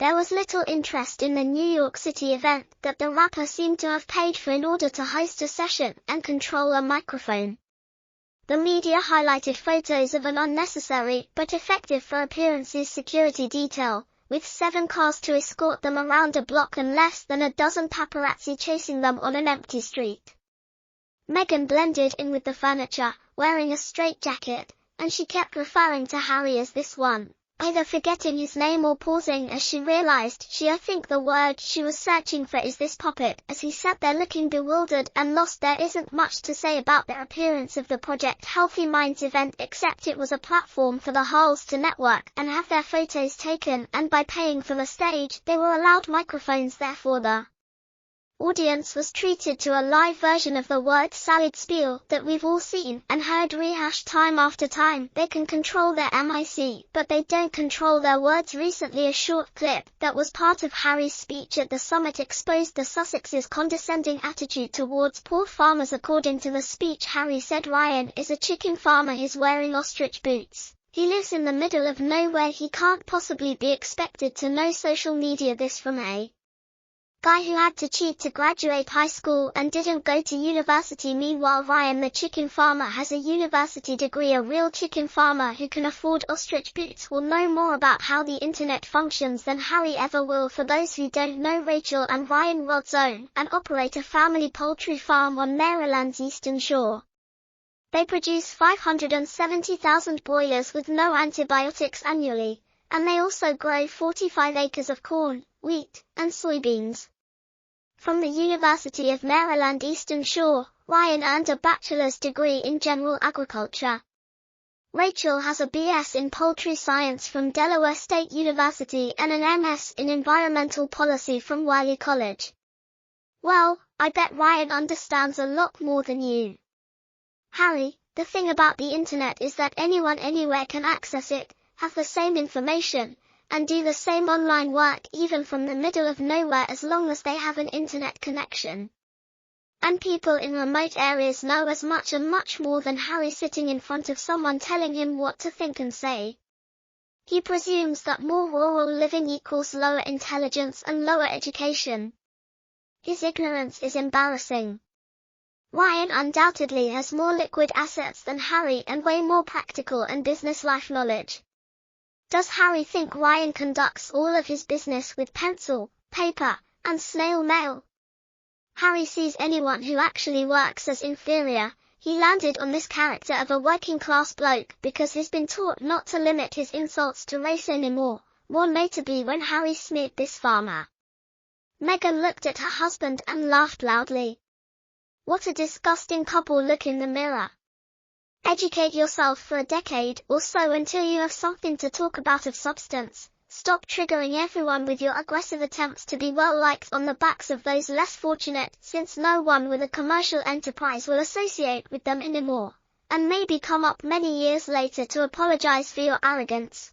there was little interest in the New York City event that the rapper seemed to have paid for in order to host a session and control a microphone. The media highlighted photos of an unnecessary but effective for appearances security detail, with 7 cars to escort them around a block and less than a dozen paparazzi chasing them on an empty street. Meghan blended in with the furniture, wearing a straitjacket, and she kept referring to Harry as this one, either forgetting his name or pausing as she realized I think the word she was searching for is this puppet, as he sat there looking bewildered and lost. There isn't much to say about the appearance of the Project Healthy Minds event except it was a platform for the Harkles to network and have their photos taken, and by paying for the stage, they were allowed microphones. Therefore the audience was treated to a live version of the word salad spiel that we've all seen and heard rehashed time after time. They can control their MIC, but they don't control their words. Recently, a short clip that was part of Harry's speech at the summit exposed the Sussex's condescending attitude towards poor farmers. According to the speech, Harry said Ryan is a chicken farmer. He's wearing ostrich boots. He lives in the middle of nowhere. He can't possibly be expected to know social media. This from a guy who had to cheat to graduate high school and didn't go to university. Meanwhile, Ryan the chicken farmer has a university degree. A real chicken farmer who can afford ostrich boots will know more about how the internet functions than Harry ever will. For those who don't know, Rachel and Ryan Rod's own and operate a family poultry farm on Maryland's Eastern Shore. They produce 570,000 broilers with no antibiotics annually, and they also grow 45 acres of corn, wheat, and soybeans. From the University of Maryland Eastern Shore, Ryan earned a bachelor's degree in general agriculture. Rachel has a BS in poultry science from Delaware State University and an MS in environmental policy from Wiley College. Well, I bet Ryan understands a lot more than you. Harry, the thing about the internet is that anyone anywhere can access it, have the same information, and do the same online work even from the middle of nowhere as long as they have an internet connection. And people in remote areas know as much and much more than Harry sitting in front of someone telling him what to think and say. He presumes that more rural living equals lower intelligence and lower education. His ignorance is embarrassing. Ryan undoubtedly has more liquid assets than Harry and way more practical and business life knowledge. Does Harry think Ryan conducts all of his business with pencil, paper, and snail mail? Harry sees anyone who actually works as inferior. He landed on this character of a working-class bloke because he's been taught not to limit his insults to race anymore, more notably when Harry smeared this farmer. Meghan looked at her husband and laughed loudly. What a disgusting couple. Look in the mirror. Educate yourself for a decade or so until you have something to talk about of substance. Stop triggering everyone with your aggressive attempts to be well-liked on the backs of those less fortunate, since no one with a commercial enterprise will associate with them anymore, and maybe come up many years later to apologize for your arrogance.